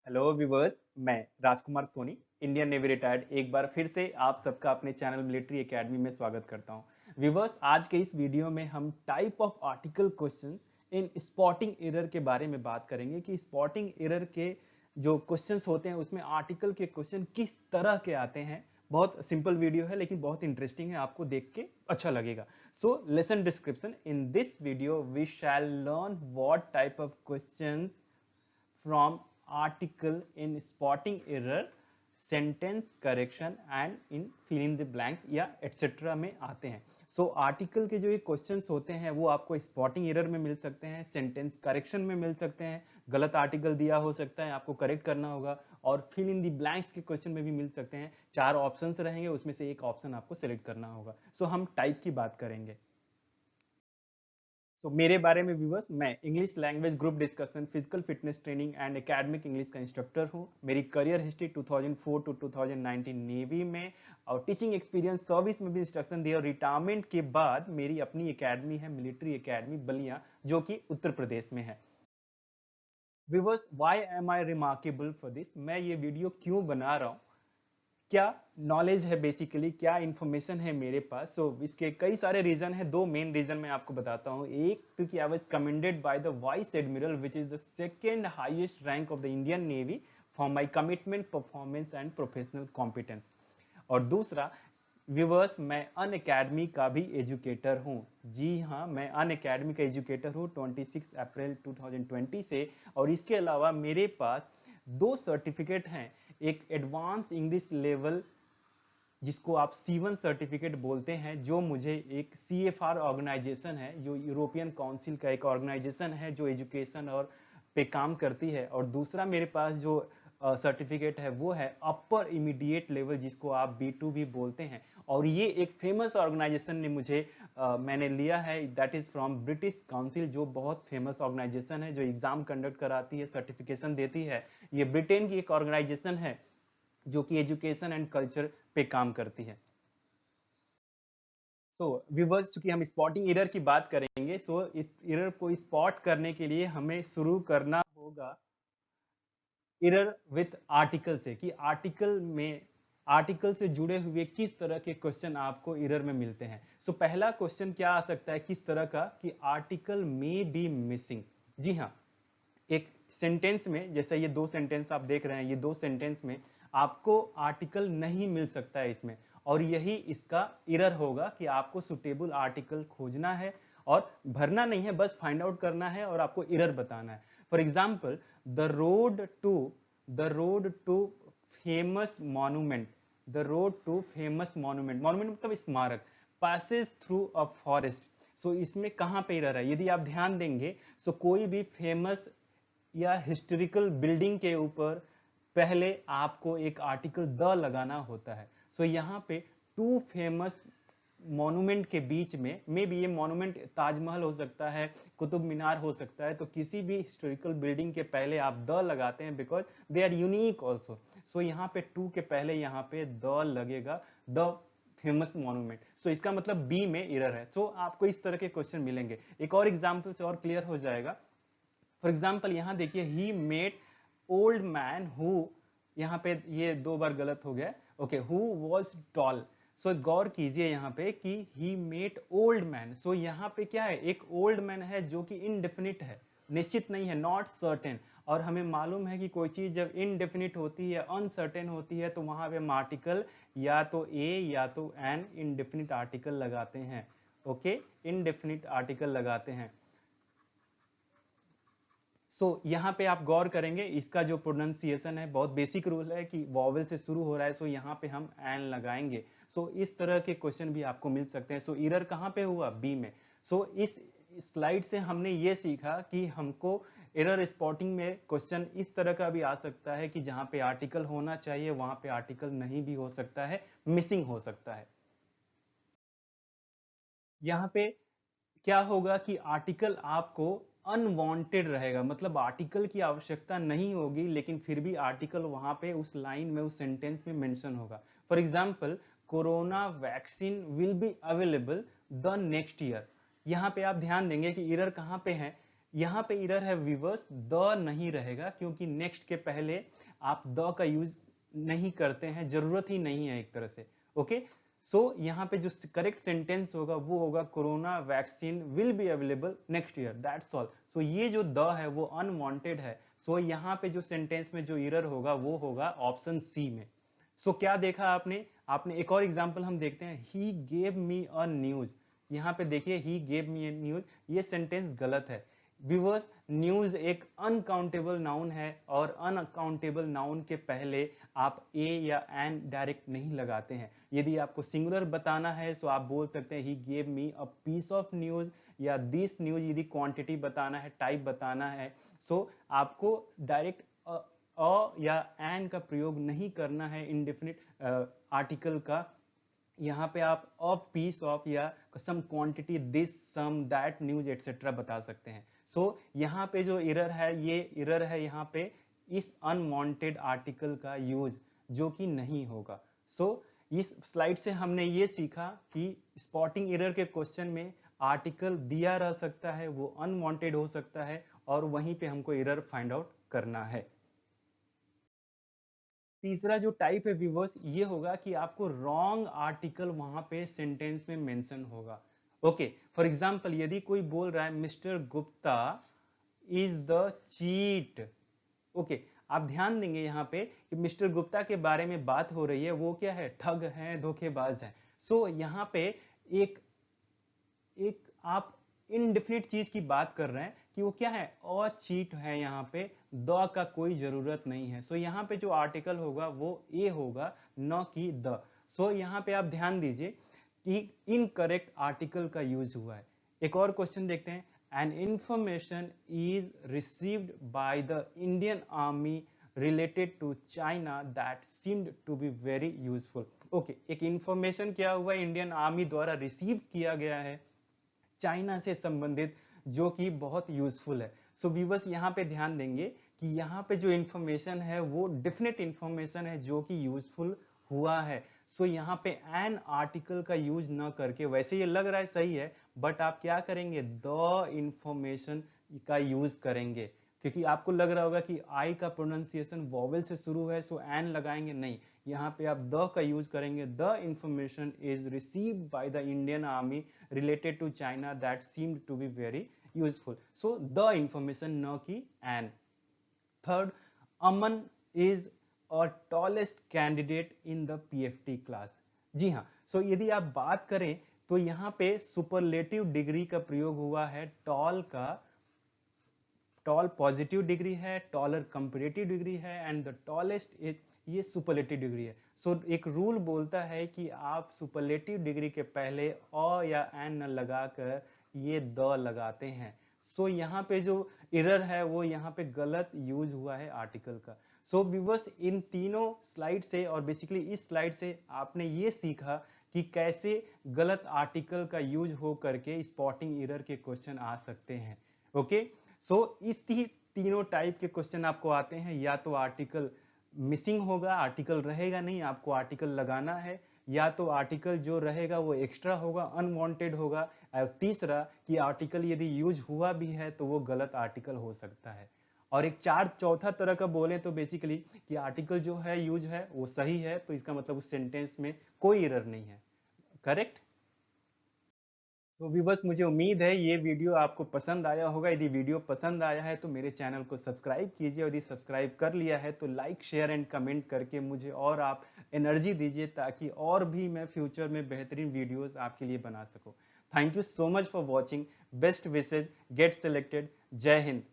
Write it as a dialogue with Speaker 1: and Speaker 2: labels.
Speaker 1: Hello viewers, मैं राजकुमार Soni, Indian navy retired एक बार फिर से आप सबका अपने चैनल मिलिट्री एकेडमी में स्वागत करता हूं। व्यूवर्स, आज के इस वीडियो में हम type of article question in spotting error के बारे में बात करेंगे कि स्पॉटिंग एरर के जो क्वेश्चंस होते हैं उसमें आर्टिकल के क्वेश्चन किस तरह के आते हैं। बहुत सिंपल वीडियो है लेकिन बहुत इंटरेस्टिंग है, आपको देख के अच्छा लगेगा। So lesson description, in this video we shall learn what type of questions from article in spotting error, sentence correction and in fill in the blanks या etc में आते हैं। सो आर्टिकल के जो ये क्वेश्चंस होते हैं वो आपको स्पॉटिंग एरर में मिल सकते हैं, सेंटेंस करेक्शन में मिल सकते हैं, गलत आर्टिकल दिया हो सकता है आपको करेक्ट करना होगा, और फिल इन द ब्लैंक्स के क्वेश्चन में भी मिल सकते हैं। 4 ऑप्शंस रहेंगे, उसमें से एक ऑप्शन आपको सेलेक्ट करना होगा। सो हम टाइप की बात करेंगे। मेरे बारे में व्यूवर्स, मैं English language group discussion, physical fitness training and academic English का इंस्ट्रक्टर हूं। मेरी करियर हिस्ट्री 2004 टू 2019 नेवी में और टीचिंग एक्सपीरियंस सर्विस में भी इंस्ट्रक्शन दिया, और रिटायरमेंट के बाद मेरी अपनी एकेडमी है, मिलिट्री एकेडमी बलिया, जो कि उत्तर प्रदेश में है। Viewers, why am I remarkable for this, मैं ये वीडियो क्यों बना रहा हूँ, क्या नॉलेज है, बेसिकली क्या इंफॉर्मेशन है मेरे पास। इसके कई सारे रीजन है, दो मेन रीजन मैं आपको बताता हूँ। एक, क्योंकि I was commended by the vice admiral which is the second highest rank of the Indian navy for my commitment, performance and professional competence. और दूसरा, व्यूवर्स, मैं अन अकेडमी का भी एजुकेटर हूँ। जी हाँ, मैं अन अकेडमी का एजुकेटर हूँ 26 अप्रैल 2020 से। और इसके अलावा मेरे पास दो सर्टिफिकेट हैं। एक एडवांस इंग्लिश लेवल, जिसको आप C1 सर्टिफिकेट बोलते हैं, जो मुझे एक CFR ऑर्गेनाइजेशन है, जो यूरोपियन काउंसिल का एक ऑर्गेनाइजेशन है जो एजुकेशन और पे काम करती है। और दूसरा मेरे पास जो सर्टिफिकेट है वो है अपर इमीडिएट लेवल, जिसको आप B2 भी बोलते हैं। और ये एक फेमस ऑर्गेनाइजेशन ने मुझे मैंने लिया है, that is from British council, जो बहुत फेमस ऑर्गेनाइजेशन है, जो एग्जाम कंडक्ट कराती है, सर्टिफिकेशन देती है। ये ब्रिटेन की एक ऑर्गेनाइजेशन है जो कि एजुकेशन एंड कल्चर पे काम करती है। व्यूवर्स, चूंकि हम स्पॉटिंग एरर की बात करेंगे, इस एरर को स्पॉट करने के लिए हमें शुरू करना होगा एरर विथ आर्टिकल से, कि आर्टिकल से जुड़े हुए किस तरह के क्वेश्चन आपको एरर में मिलते हैं। पहला क्वेश्चन क्या आ सकता है किस तरह का, कि आर्टिकल में बी मिसिंग। जी हाँ, एक सेंटेंस में, जैसे ये दो सेंटेंस आप देख रहे हैं, ये दो सेंटेंस में आपको आर्टिकल नहीं मिल सकता है इसमें, और यही इसका एरर होगा कि आपको सुटेबल आर्टिकल खोजना है, और भरना नहीं है, बस फाइंड आउट करना है और आपको एरर बताना है। For example, the road to the road to famous monument the road to famous monument, monument मतलब स्मारक, passes थ्रू अ फॉरेस्ट। इसमें कहां पे एरर है, यदि आप ध्यान देंगे, कोई भी फेमस या हिस्टोरिकल बिल्डिंग के ऊपर पहले आपको एक आर्टिकल द लगाना होता है। यहाँ पे टू फेमस मॉन्यूमेंट के बीच में, मे बी ये मॉन्यूमेंट ताजमहल हो सकता है, कुतुब मीनार हो सकता है, तो किसी भी हिस्टोरिकल बिल्डिंग के पहले आप द लगाते हैं, because they are unique also. यहाँ पे टू के पहले यहाँ पे द लगेगा, द फेमस मॉन्यूमेंट। इसका मतलब बी में एरर है। आपको इस तरह के क्वेश्चन मिलेंगे। एक और एग्जाम्पल से और क्लियर हो जाएगा। फॉर एग्जाम्पल, यहां देखिए, he met old man who, यहां पे ये दो बार गलत हो गया, ओके, हु वॉज टॉल। गौर कीजिए यहाँ पे कि ही मेट ओल्ड मैन। यहाँ पे क्या है, एक ओल्ड मैन है जो कि इनडेफिनिट है, निश्चित नहीं है, नॉट सर्टेन। और हमें मालूम है कि कोई चीज जब इनडेफिनिट होती है, अनसर्टेन होती है, तो वहां पे हम आर्टिकल या तो ए या तो एन इनडेफिनिट आर्टिकल लगाते हैं। ओके, इनडेफिनिट आर्टिकल लगाते हैं। यहाँ पे आप गौर करेंगे, इसका जो प्रोनाउंसिएशन है, बहुत बेसिक रूल है कि वॉवेल से शुरू हो रहा है, यहाँ पे हम एन लगाएंगे। इस तरह के क्वेश्चन भी आपको मिल सकते हैं। एरर कहाँ पे हुआ, बी में। इस स्लाइड से हमने ये सीखा कि हमको एरर स्पॉटिंग में क्वेश्चन इस तरह का भी आ सकता है कि जहां पे आर्टिकल होना चाहिए वहां पे आर्टिकल नहीं भी हो सकता है, मिसिंग हो सकता है। यहाँ पे क्या होगा कि आर्टिकल आपको अनवांटेड रहेगा, मतलब आर्टिकल की आवश्यकता नहीं होगी, लेकिन फिर भी आर्टिकल वहां पे उस लाइन में, उस सेंटेंस में मेंशन होगा। For example, corona vaccine will be available the next year. यहाँ पे आप ध्यान देंगे कि एरर कहाँ पे है, यहाँ पे इरर है व्यूअर्स, द नहीं रहेगा, क्योंकि नेक्स्ट के पहले आप द का यूज नहीं करते हैं, जरूरत ही नहीं है एक तरह से। ओके, सो यहाँ पे जो करेक्ट सेंटेंस होगा वो होगा corona vaccine will be available next year, that's all. So ये जो द है वो अनवांटेड है। सो यहाँ पे जो सेंटेंस में जो एरर होगा वो होगा ऑप्शन सी में। सो क्या देखा आपने, आपने एक और एग्जांपल हम देखते हैं, he gave me a news. यहाँ पे देखिए ही गेव मी अ न्यूज, ये सेंटेंस गलत है व्यूअर्स। न्यूज एक अनकाउंटेबल नाउन है और अनकाउंटेबल नाउन के पहले आप ए या एन डायरेक्ट नहीं लगाते हैं। यदि आपको सिंगुलर बताना है तो आप बोल सकते हैं he gave me a piece of news या दिस न्यूज। यदि क्वांटिटी बताना है, टाइप बताना है, सो आपको डायरेक्ट अ या एन का प्रयोग नहीं करना है इंडेफिनिट आर्टिकल का। यहाँ पे आप अ पीस ऑफ या some quantity, this, some, that news etcetera बता सकते हैं। सो यहाँ पे जो एरर है, ये एरर है यहाँ पे इस अनवांटेड आर्टिकल का यूज, जो कि नहीं होगा। सो इस स्लाइड से हमने ये सीखा कि स्पॉटिंग एरर के क्वेश्चन में आर्टिकल दिया रह सकता है, वो अनवांटेड हो सकता है, और वहीं पे हमको एरर फाइंड आउट करना है। तीसरा जो टाइप है व्यूवर्स, ये होगा कि आपको रॉन्ग आर्टिकल वहां पे सेंटेंस में मेंशन होगा। ओके, फॉर एग्जांपल यदि कोई बोल रहा है mister Gupta is the cheat. Okay, आप ध्यान देंगे यहाँ पे कि मिस्टर गुप्ता के बारे में बात हो रही है, वो क्या है, ठग है, धोखेबाज है। सो यहाँ पे एक एक आप इनडिफिनिट चीज की बात कर रहे हैं कि वो क्या है, और चीट है, यहाँ पे द का कोई जरूरत नहीं है। सो यहाँ पे जो आर्टिकल होगा वो ए होगा, न कि द। सो यहाँ पे आप ध्यान दीजिए कि इनकरेक्ट आर्टिकल का यूज हुआ है। एक और क्वेश्चन देखते हैं, an information is received by the Indian army related to China that seemed to be very useful। Okay, एक इंफॉर्मेशन क्या हुआ, इंडियन आर्मी द्वारा रिसीव किया गया है चाइना से संबंधित, जो कि बहुत यूजफुल है। सो व्यूअर्स यहाँ पे ध्यान देंगे कि यहाँ पे जो इंफॉर्मेशन है वो डेफिनेट इंफॉर्मेशन है जो कि यूजफुल हुआ है। सो यहाँ पे एन आर्टिकल का यूज न करके, वैसे ये लग रहा है सही है, बट आप क्या करेंगे, द इंफॉर्मेशन का यूज करेंगे, क्योंकि आपको लग रहा होगा कि आई का प्रोनाउंसिएशन वॉवेल से शुरू है, सो एन लगाएंगे, नहीं, यहाँ पे आप द का यूज करेंगे। The information is received by the Indian army related to China that seemed to be very useful। So the information, न कि an। Third, Aman is a tallest candidate in the PFT class। जी हाँ, so यदि आप बात करें तो यहाँ पे सुपरलेटिव डिग्री का प्रयोग हुआ है टॉल का। टॉल पॉजिटिव डिग्री है, टॉलर कंपेरेटिव डिग्री है, एंड द टॉलेस्ट ये सुपरलेटिव डिग्री है। सो एक रूल बोलता है कि आप सुपरलेटिव डिग्री के पहले अ या एन न लगाकर ये द लगाते हैं। सो यहाँ पे जो एरर है वो यहाँ पे गलत यूज हुआ है आर्टिकल का। सो व्यूअर्स, इन तीनों स्लाइड से और बेसिकली इस स्लाइड से आपने ये सीखा कि कैसे गलत आर्टिकल का यूज हो करके स्पॉटिंग एरर के क्वेश्चन आ सकते हैं। ओके, सो इस तीनों टाइप के क्वेश्चन आपको आते हैं, या तो आर्टिकल मिसिंग होगा, आर्टिकल रहेगा नहीं, आपको आर्टिकल लगाना है, या तो आर्टिकल जो रहेगा वो एक्स्ट्रा होगा, अनवांटेड होगा, और तीसरा कि आर्टिकल यदि यूज हुआ भी है तो वो गलत आर्टिकल हो सकता है। और एक चौथा तरह का बोले तो बेसिकली कि आर्टिकल जो है यूज है वो सही है, तो इसका मतलब उस सेंटेंस में कोई एरर नहीं है। करेक्ट। तो व्यूअर्स, मुझे उम्मीद है ये वीडियो आपको पसंद आया होगा। यदि वीडियो पसंद आया है तो मेरे चैनल को सब्सक्राइब कीजिए, यदि सब्सक्राइब कर लिया है तो लाइक, शेयर एंड कमेंट करके मुझे और आप एनर्जी दीजिए, ताकि और भी मैं फ्यूचर में बेहतरीन वीडियोस आपके लिए बना सकूं। Thank you so much for watching. Best wishes, get selected. जय हिंद।